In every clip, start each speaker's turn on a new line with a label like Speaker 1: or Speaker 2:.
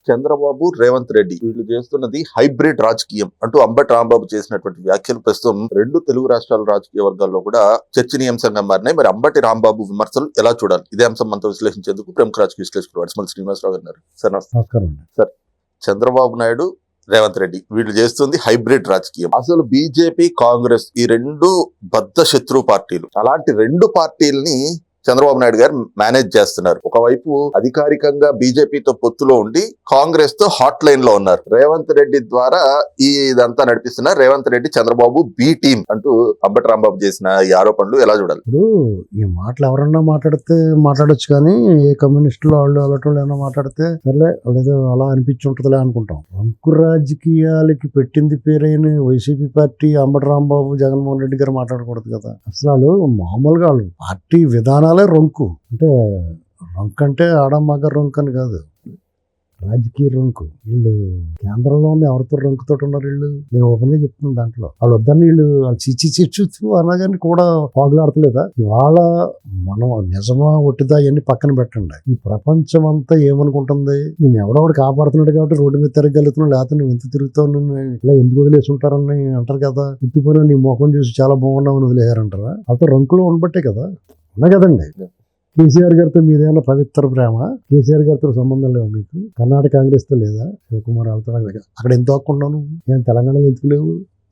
Speaker 1: చంద్రబాబు, రేవంత్ రెడ్డి వీళ్ళు చేస్తున్నది హైబ్రిడ్ రాజకీయం అంటూ అంబటి రాంబాబు చేసినటువంటి వ్యాఖ్యలు ప్రస్తుతం రెండు తెలుగు రాష్ట్రాల రాజకీయ వర్గాల్లో కూడా చర్చనీయాంశంగా మారినాయి. మరి అంబటి రాంబాబు విమర్శలు ఎలా చూడాలి? ఇదే అంశం మనతో విశ్లేషించేందుకు ప్రముఖ రాజకీయ విశ్లేషకులు వడ్స్మల్ శ్రీనివాసరావు గారు ఉన్నారు. సార్ నమస్కారం. సార్, చంద్రబాబు నాయుడు, రేవంత్ రెడ్డి వీళ్ళు చేస్తుంది హైబ్రిడ్ రాజకీయం. అసలు బీజేపీ, కాంగ్రెస్ ఈ రెండు బద్ధ శత్రు పార్టీలు. అలాంటి రెండు పార్టీల్ని చంద్రబాబు నాయుడు గారు మేనేజ్ చేస్తున్నారు. ఒకవైపు అధికారికంగా బీజేపీతో పొత్తులో ఉండి కాంగ్రెస్ తో హాట్ లైన్ లో ఉన్నారు. రేవంత్ రెడ్డి ద్వారా ఇదంతా నడిపిస్తున్నారు. రేవంత్ రెడ్డి చంద్రబాబు బి టీం అంటూ అంబటి రాంబాబు చేసిన ఈ ఆరోపణలు ఎలా చూడాలి?
Speaker 2: ఇప్పుడు ఈ మాటలు ఎవరన్నా మాట్లాడొచ్చు, కానీ ఏ కమ్యూనిస్టులు వాళ్ళు అలాంటి ఏమన్నా మాట్లాడితే సర్లే లేదో అలా అనిపించి ఉంటుందిలే అనుకుంటాం. రంకు రాజకీయాలకి పెట్టింది పేరైన వైసీపీ పార్టీ అంబటి రాంబాబు, జగన్మోహన్ రెడ్డి గారు మాట్లాడకూడదు కదా. అసలు మామూలుగా వాళ్ళు పార్టీ విధానాలే రొంకు. అంటే రొంకు అంటే ఆడమగ రొంకు అని కాదు, రాజకీయ రొంకు. వీళ్ళు కేంద్రంలోనే ఎవరితో రొంకుతో ఉన్నారు వీళ్ళు. నేను ఓపెన్ గా చెప్తున్నాను. దాంట్లో వాళ్ళు వద్దని వీళ్ళు చిచ్చు అనగాని కూడా పాగులాడతలేదా? ఇవాళ మనం నిజమా ఒట్టిదా ఇవన్నీ పక్కన పెట్టండి. ఈ ప్రపంచం అంతా ఏమనుకుంటుంది, నేను ఎవడొకటి కాపాడుతున్నాడు కాబట్టి రోడ్డు మీద తిరగలుగుతున్నావు, లేకపోతే నువ్వు ఎంత తిరుగుతావు, నువ్వు ఇలా ఎందుకు వదిలేసి ఉంటారని అంటారు కదా. ఉత్తిపోయినా నీ ముఖం చూసి చాలా బాగున్నావు అని వదిలేయారంటారా? వాళ్ళతో రొంకులో ఉండబట్టే కదా ఉన్నా కదండి. కేసీఆర్ గారితో మీదేమన్నా పవిత్ర ప్రేమ? కేసీఆర్ గారితో సంబంధం లేవు మీకు? కర్ణాటక కాంగ్రెస్ తో లేదా? శివకుమార్ వాళ్ళతో అక్కడ ఎంత హక్కుంటాను? నేను తెలంగాణలో ఎందుకు లేవు?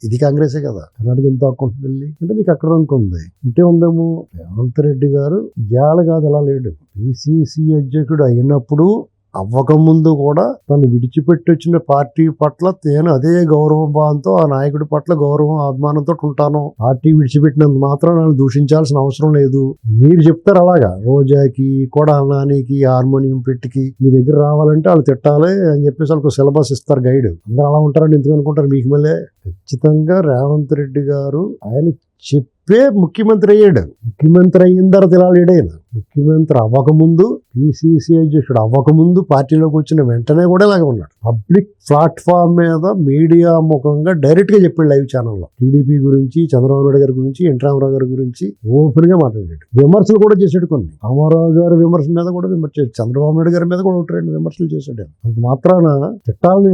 Speaker 2: ఇది కాంగ్రెసే కదా. కర్ణాటక ఎంత హక్కుంటుంది వెళ్ళి అంటే నీకు అక్కడ రంకు ఉంది. ఉంటే ఉందేమో. రేవంత్ రెడ్డి గారు ఇవాళ కాదు ఎలా లేడు. పిసిసి అధ్యక్షుడు అయినప్పుడు అవ్వకముందు కూడా తను విడిచిపెట్టి వచ్చిన పార్టీ పట్ల నేను అదే గౌరవ భావంతో ఆ నాయకుడి పట్ల గౌరవం, అభిమానంతో ఉంటాను. పార్టీ విడిచిపెట్టినంత మాత్రం నన్ను దూషించాల్సిన అవసరం లేదు. మీరు చెప్తారు అలాగా రోజాకి, కొడానానికి, హార్మోనియం పెట్టికి మీ దగ్గర రావాలంటే వాళ్ళు తిట్టాలి అని చెప్పేసి వాళ్ళకు సిలబస్ ఇస్తారు, గైడ్. అందరూ అలా ఉంటారని ఎందుకు అనుకుంటారు? మీకు మళ్ళీ ఖచ్చితంగా రేవంత్ రెడ్డి గారు ఆయన చెప్పే ముఖ్యమంత్రి అయ్యాడు. ముఖ్యమంత్రి అయిన తర్వాత ఇలా లేడైనా. ముఖ్యమంత్రి అవ్వకముందు, పిసిసి అధ్యక్షుడు అవ్వకముందు, పార్టీలోకి వచ్చిన వెంటనే కూడా ఇలాగే ఉన్నాడు. పబ్లిక్ ప్లాట్ఫామ్ మీద మీడియా ముఖంగా డైరెక్ట్ గా చెప్పాడు లైవ్ ఛానల్లో. టీడీపీ గురించి, చంద్రబాబు నాయుడు గారి గురించి, ఎన్టీ రామారావు గారి గురించి ఓపెన్ గా మాట్లాడాడు. విమర్శలు కూడా చేసాడు. కొన్ని రామారావు గారి విమర్శ మీద కూడా విమర్శ, చంద్రబాబు నాయుడు గారి మీద కూడా ఒకటి రెండు విమర్శలు చేశాడు. అంత మాత్రాన తిట్టాలని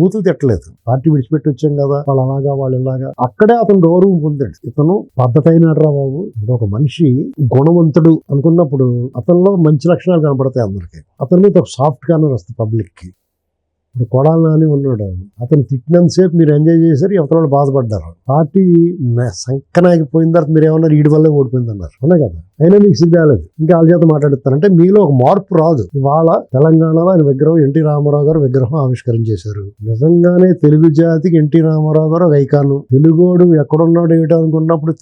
Speaker 2: బూతులు తిట్టలేదు. పార్టీ విడిచిపెట్టి వచ్చాం కదా, వాళ్ళు అలాగా వాళ్ళు ఇలాగా. అక్కడే అతను గౌరవం పొందాడు. ఇతను పద్ధతి అయినాడురా బాబు. ఇప్పుడు ఒక మనిషి గుణవంతుడు అనుకున్నప్పుడు అతనిలో మంచి లక్షణాలు కనపడతాయి అందరికి. అతని మీద ఒక సాఫ్ట్ కార్నర్ వస్తుంది పబ్లిక్ కి. ఇప్పుడు కొడాలని ఉన్నాడు, అతను తిట్టినంతసేపు మీరు ఎంజాయ్ చేశారు, ఎవరి బాధపడ్డారు. పార్టీ సంకనాకి పోయిన తర్వాత మీరు ఏమన్నారు, ఈడి వల్లే ఓడిపోయింది అన్నారు. అవునా కదా? అయినా మీకు సిగ్గాలేదు. ఇంకా వాళ్ళ చేత మాట్లాడుతారంటే మీలో ఒక మార్పు రాదు. ఇవాళ తెలంగాణలో ఆయన విగ్రహం, ఎన్టీ రామారావు గారు విగ్రహం ఆవిష్కరించేశారు. నిజంగానే తెలుగు జాతికి ఎన్టీ రామారావు గారు ఒక ఐకాను. తెలుగోడు ఎక్కడున్నాడు ఏమిటో అనుకున్నప్పుడు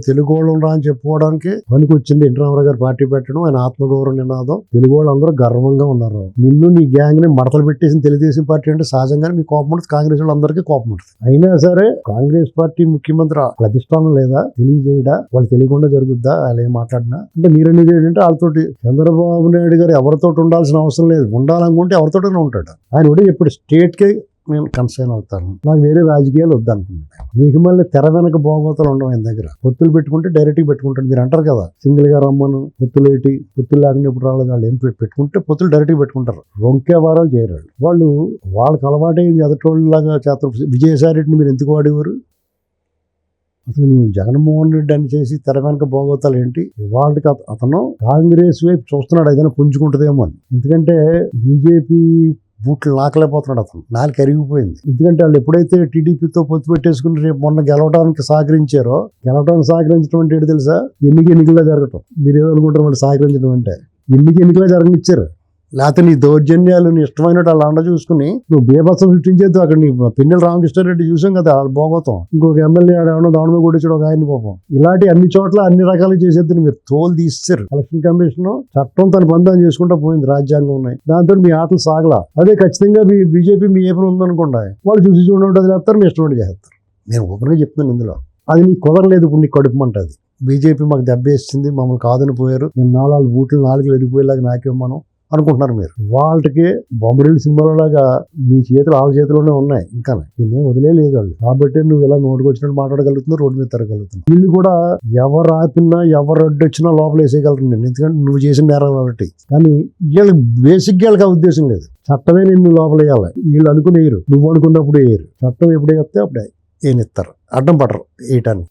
Speaker 2: తెలుగోళ్ళు రా అని చెప్పుకోవడానికి పనికి వచ్చింది ఎన్టీ రామారావు గారు పార్టీ పెట్టడం. ఆయన ఆత్మగౌరవ నినాదం. తెలుగోళ్ళు అందరూ గర్వంగా ఉన్నారు. నిన్ను నీ గ్యాంగ్ ని మడతలు పెట్టేసిన తెలుగుదేశం పార్టీ అంటే సహజంగానే మీకు కోపం ఉంటుంది, కాంగ్రెస్ వాళ్ళు అందరికీ కోపం ఉంటుంది. అయినా సరే కాంగ్రెస్ పార్టీ ముఖ్యమంత్రి అధిష్టానం లేదా, తెలియజేయడా, వాళ్ళు తెలియకుండా జరుగుద్దా వాళ్ళు ఏం మాట్లాడినా? అంటే మీరనేది ఏంటంటే వాళ్ళతోటి చంద్రబాబు నాయుడు గారు ఎవరితో ఉండాల్సిన అవసరం లేదు, ఉండాలనుకుంటే ఎవరితోనే ఉంటాడు. ఆయన కూడా ఇప్పుడు స్టేట్ కి నేను కన్సర్న్ అవుతాను, నాకు వేరే రాజకీయాలు వద్దనుకుంటున్నాను. మీకు మళ్ళీ తెర వెనక భోగోతాలు ఉండవు. ఆయన దగ్గర పొత్తులు పెట్టుకుంటే డైరెక్ట్ గా పెట్టుకుంటాడు. మీరు అంటారు కదా సింగిల్ గా రమ్మను, పొత్తులు లేకుండా ఇప్పుడు రాలేదు, వాళ్ళు ఏం పెట్టుకుంటే పొత్తులు డైరెక్ట్ గా పెట్టుకుంటారు. రొంకే వారాలు చేయరాడు. వాళ్ళకి అలవాటైంది ఎదటోళ్ళలాగా చేస్తారు. విజయసాయి రెడ్డిని మీరు ఎందుకు వాడేవారు? అసలు మేము జగన్మోహన్ రెడ్డి అని చేసి తెర వెనక భోగోతాలు ఏంటి? వాళ్ళకి అతను కాంగ్రెస్ వైపు చూస్తున్నాడు, ఏదైనా పుంజుకుంటుందేమో అని. ఎందుకంటే బీజేపీ బూట్లు నాకలేకపోతున్నాడు. అతను నాలుగు కరిగిపోయింది. ఎందుకంటే వాళ్ళు ఎప్పుడైతే టీడీపీతో పొత్తు పెట్టేసుకుని రేపు మొన్న గెలవడానికి సహకరించారో, గెలవడానికి సహకరించడం అంటే ఏంటి తెలుసా? ఎన్నికల్లో జరగటం. మీరు ఏమనుకుంటారు వాళ్ళు సహకరించడం అంటే? ఎన్నికల్లో జరగనిచ్చారు. లేకపోతే నీ దౌర్జన్యాలు, నీ ఇష్టమైనట్టు వాళ్ళ అండ చూసుకుని నువ్వు బేబత్సం సృష్టించేద్దు. అక్కడ నీ పిన్నెల రామకృష్ణారెడ్డి చూసాం కదా, వాళ్ళు భోగోతాం. ఇంకొక ఎమ్మెల్యే ఆడేమో దాని కూడా ఒక ఆయన పాపం. ఇలాంటి అన్ని చోట్ల అన్ని రకాలు చేసేద్దని మీరు తోలు తీస్తారు. ఎలక్షన్ కమిషన్ చట్టం తన బంధం చేసుకుంటూ పోయింది, రాజ్యాంగం ఉన్నాయి. దాంతో మీ ఆటలు సాగలా. అదే ఖచ్చితంగా బీజేపీ మీ ఏపీ ఉందనుకోండి, వాళ్ళు చూసి చూడండి వదిలేస్తారు, మీ ఇష్టం చేస్తారు. నేను ఓపెన్ గా చెప్తున్నాను ఇందులో. అది నీకు కుదరలేదు, ఇప్పుడు నీకు కడుపుమంటది. బీజేపీ మాకు దెబ్బేస్తుంది, మమ్మల్ని కాదని పోయారు, 4 బూట్లు 4 ఎదిగిపోయేలాగా నాకేం మనం అనుకుంటున్నారు మీరు. వాళ్ళకి బొమ్మరిల్లు సినిమాలో లాగా నీ చేతులు వాళ్ళ చేతిలోనే ఉన్నాయి, ఇంకా దీన్ని వదిలేదు వాళ్ళు. కాబట్టి నువ్వు ఇలా నోటికి వచ్చినట్టు మాట్లాడగలుగుతున్నావు, రోడ్డు మీద తిరగలుగుతున్నావు. వీళ్ళు కూడా ఎవరు ఆపినా ఎవరు అడ్డొచ్చినా లోపల వేసేయగలరు నేను, ఎందుకంటే నువ్వు చేసిన నేరాలు కాబట్టి. కానీ వీళ్ళకి బేసిక్ వీళ్ళకి ఆ ఉద్దేశం లేదు. చట్టమే నిన్ను లోపల వేయాలి. వీళ్ళు అనుకుని వేయరు, నువ్వు అనుకున్నప్పుడు వేయరు. చట్టం ఎప్పుడు వేస్తే అప్పుడే ఏనిస్తారు, అడ్డం పడరు వేయటానికి.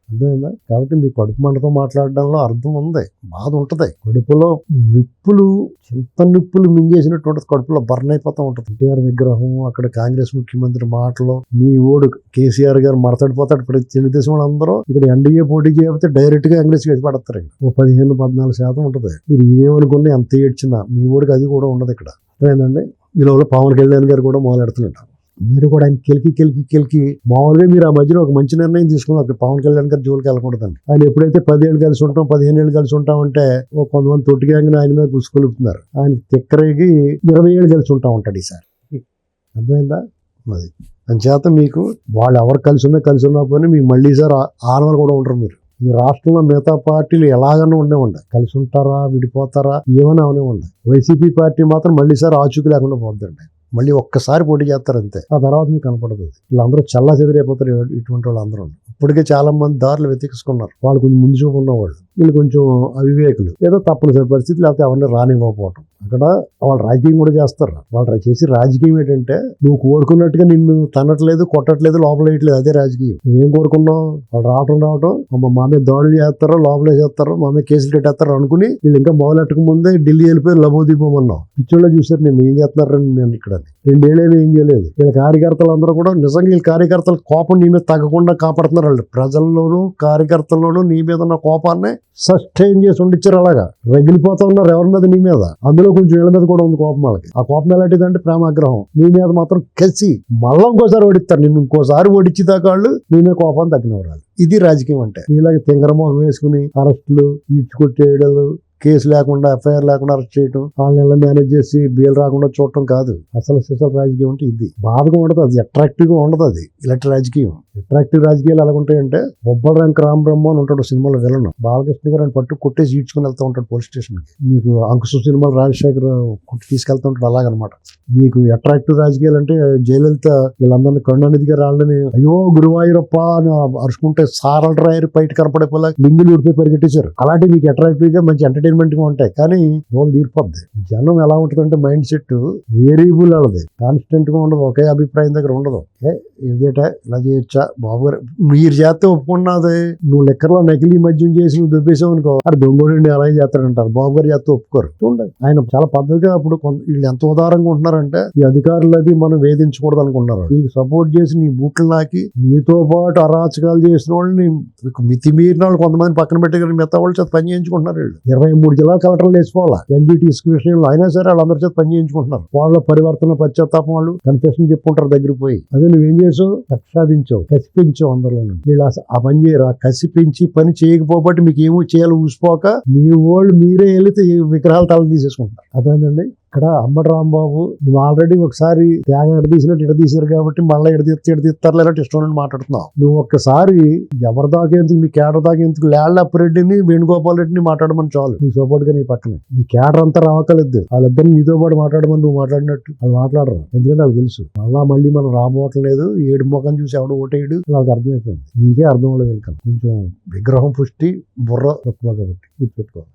Speaker 2: అర్థమైందా? కాబట్టి మీ కడుపు మంటతో మాట్లాడడంలో అర్థం ఉంది, బాధ ఉంటుంది. కడుపులో నిప్పులు, చింత నిప్పులు మింగేసినట్టు ఉంటుంది, కడుపులో బర్న్ అయిపోతూ ఉంటుంది. ఎన్టీఆర్ విగ్రహం, అక్కడ కాంగ్రెస్ ముఖ్యమంత్రి మాటలు, మీ ఓడు కేసీఆర్ గారు మరతడిపోతాడు. ప్రతి తెలుగుదేశం వాళ్ళందరూ ఇక్కడ ఎన్డీఏ పోటీ చేయకపోతే డైరెక్ట్ గా కాంగ్రెస్ వేసి పడతారు. ఓ 15-14% ఉంటుంది. మీరు ఏమనుకున్నా ఎంత ఏడ్చినా మీ ఓడికి అది కూడా ఉండదు ఇక్కడ. అర్థమైందండి? వీళ్ళ పవన్ కళ్యాణ్ గారు కూడా మొదలెడుతున్నట్టు మీరు కూడా ఆయన కెలికి మామూలుగా మీరు ఆ మధ్యలో ఒక మంచి నిర్ణయం తీసుకున్నారు. పవన్ కళ్యాణ్ గారు జోలికి వెళ్ళకూడదండి. ఆయన ఎప్పుడైతే 10 ఏళ్ళు కలిసి ఉంటాం, 15 ఏళ్ళు కలిసి ఉంటాం అంటే ఓ కొంతమంది తొట్టిగాంగిన ఆయన మీద గుసుకొలుపుతున్నారు. ఆయన తిక్కరేగి 20 ఏళ్ళు కలిసి ఉంటా ఉంటాడు ఈసారి. అర్థమైందా? అది అంచేత మీకు వాళ్ళు ఎవరు కలిసి ఉన్నా పోనీ మీకు మళ్ళీ సార్ ఆనవాళ్ళు కూడా ఉంటారు. మీరు ఈ రాష్ట్రంలో మిగతా పార్టీలు ఎలాగన్నా ఉండే కలిసి ఉంటారా, విడిపోతారా, ఏమైనా అవనే ఉన్నాయి. వైసీపీ పార్టీ మాత్రం మళ్ళీ సార్ ఆచూకీ లేకుండా పోద్దండి. మళ్ళీ ఒక్కసారి పోటీ చేస్తారు అంతే, ఆ తర్వాత మీకు కనపడదు. వీళ్ళందరూ చల్లా చెదిరైపోతారు. ఇటువంటి వాళ్ళు అందరూ ఇప్పటికే చాలా మంది దారులు వెతికిసుకున్నారు. వాళ్ళు కొంచెం ముందు చూపు ఉన్నవాళ్ళు, వీళ్ళు కొంచెం అవివేకులు, ఏదో తప్పనిసరి పరిస్థితి, లేకపోతే ఎవరిని రానివ్వకపోవటం. అక్కడ వాళ్ళు రాజకీయం కూడా చేస్తారు. వాళ్ళు చేసి రాజకీయం ఏంటంటే నువ్వు కోరుకున్నట్టుగా నిన్ను తనట్లేదు, కొట్టట్లేదు, లోపల వేయట్లేదు, అదే రాజకీయం. నువ్వేం కోరుకున్నావు? వాళ్ళు రావటం మా మీద దాడులు చేస్తారో, లోపల వేసేస్తారో, మా మీద కేసులు కట్టేస్తారో అనుకుని వీళ్ళు ఇంకా మొదలెట్టక ముందే ఢిల్లీ వెళ్ళిపోయి లబోదీపమన్నావు. పిచ్చోళ్ళ చూసారు నేను ఏం చేస్తున్నారని. నేను ఇక్కడ 2 ఏళ్ళైనా ఏం చేయలేదు. వీళ్ళ కార్యకర్తలు అందరూ కూడా నిజంగా వీళ్ళ కార్యకర్తల కోపం నీ మీద తగ్గకుండా కాపాడుతున్నారు. వాళ్ళు ప్రజల్లోనూ కార్యకర్తల్లోనూ నీ మీద ఉన్న కోపాన్ని సస్టైన్ చేసి ఉండిచ్చారు. అలాగా రగిలిపోతా ఉన్నారు ఎవరి మీద, నీ మీద. అందులో కొంచెం వీళ్ళ మీద కూడా ఉంది కోపం వాళ్ళకి. ఆ కోపం ఎలాంటిదంటే ప్రేమాగ్రహం. నీ మీద మాత్రం కసి మళ్ళా ఇంకోసారి ఓడిస్తారు. నిన్ను ఇంకోసారి ఓడిచ్చిదాకా వాళ్ళు నీ మీద కోపాన్ని తగ్గినవాళ్ళు. ఇది రాజకీయం అంటే. ఇలాగే తింగరమోహం వేసుకుని అరెస్టులు, ఈడ్చుకొట్టేయడాలు, కేసు లేకుండా, ఎఫ్ఐఆర్ లేకుండా అరెస్ట్ చేయడం, వాళ్ళని మేనేజ్ చేసి బెయిల్ రాకుండా చూడటం కాదు అసలు రాజకీయం అంటే. ఇది బాధగా ఉండదు, అది అట్రాక్టివ్ గా ఉండదు. అది ఇలాంటి రాజకీయం. అట్రాక్టివ్ రాజకీయాలు ఎలా ఉంటాయంటే, బొబ్బల రంక రామబ్రహ్మ అని ఉంటాడు సినిమాలో విలన్. బాలకృష్ణ గారు అని పట్టు కొట్టేసి ఈడ్చుకుని వెళ్తూ ఉంటాడు పోలీస్ స్టేషన్ కి. మీకు అంకుశ సినిమాలో రాజశేఖర్ కొట్టి తీసుకెళ్తూ ఉంటాడు. అలాగనమాట. మీకు అట్రాక్టివ్ రాజకీయాలు అంటే జయలలిత వీళ్ళందరినీ కరుణానిధి గారు వాళ్ళని అయ్యో గురువాయూరప్ప అని అరుచుకుంటే సారల రాయరు బయట కనపడేపోలా లింగులు ఊడిపోయి పరిగెట్టేశారు. అలాంటి మీకు అట్రాక్టివ్ గా మంచి ఎంటర్టైన్మెంట్ గా ఉంటాయి. కానీ దోలు తీరిపోద్ది. జనం ఎలా ఉంటుందంటే మైండ్ సెట్ వేరియబుల్ వాళ్ళది, కాన్స్టెంట్ గా ఉండదు, ఒకే అభిప్రాయం దగ్గర ఉండదు. ఇదేట ఇలా చేయొచ్చా బాబు గారు, మీరు చేస్తే ఒప్పుకున్నది. నువ్వు లెక్కర్లో నకిలీ మద్యం చేసి నువ్వు దొబ్బేసావు అనుకో, అది దొంగోడి అలాగే చేస్తాడంటారు. బాబు గారు చేస్తే ఒప్పుకోరు. చూడండి ఆయన చాలా పద్ధతిగా. అప్పుడు వీళ్ళు ఎంత ఉదారంగా ఉంటున్నారంటే, ఈ అధికారులు అది మనం వేధించకూడదు అనుకుంటున్నారు. నీకు సపోర్ట్ చేసి నీ బూట్లు నాకి నీతో పాటు అరాచకాలు చేసిన వాళ్ళని, మితిమీరిన వాళ్ళు కొంతమంది పక్కన పెట్టి మిగతా వాళ్ళు చేత పని చేయించుకుంటున్నారు. వీళ్ళు 23 జిల్లా కలెక్టర్లు వేసుకోవాలా ఎన్జిటి విషయంలో. అయినా సరే వాళ్ళందరి చేత పని చేయించుకుంటున్నారు. వాళ్ళ పరివర్తన పశ్చాత్తాపం వాళ్ళు కన్ఫెషన్ చెప్పుకుంటారు దగ్గర పోయి. అదే నువ్వేం చేసావు? ప్రక్షాదించావు, కసిపించావు అందరిలో. వీళ్ళు ఆ పని చేయరా, కసిపించి పని చేయకపోబట్టి మీకు ఏమో చేయాలి ఊసిపోక మీ వాళ్ళు మీరే వెళితే విగ్రహాలు తల తీసేసుకుంటారు. అదేంటండి ఇక్కడ అంబటి రాంబాబు, నువ్వు ఆల్రెడీ ఒకసారి త్యాగం ఎడదీసినట్టు ఎడదీశారు కాబట్టి మళ్ళీ ఎడదీస్తారు లేదంటే ఇష్టం మాట్లాడుతున్నావు. నువ్వు ఒక్కసారి ఎవరి దాకేందుకు, మీ కేడర్ దాకేందుకు లేళ్లప్పిరెడ్డిని, వేణుగోపాల్ రెడ్డిని మాట్లాడమని చాలు నీ సపోర్ట్ గా నీ పక్కనే. మీ కేడర్ అంతా రావకలేదు. వాళ్ళిద్దరిని నీతో పాటు మాట్లాడమని నువ్వు మాట్లాడినట్టు వాళ్ళు మాట్లాడరు. ఎందుకంటే వాళ్ళకి తెలుసు మళ్ళీ మనం రాబోట్లేదు, ఏడు ముఖం చూసి ఎవడు ఓటేయడు, వాళ్ళకి అర్థమైపోయింది. నీకే అర్థం అవ్వలేదు. ఇంకా కొంచెం విగ్రహం పుష్టి బుర్ర తక్కువ కాబట్టి గుర్తుపెట్టుకోవాలి.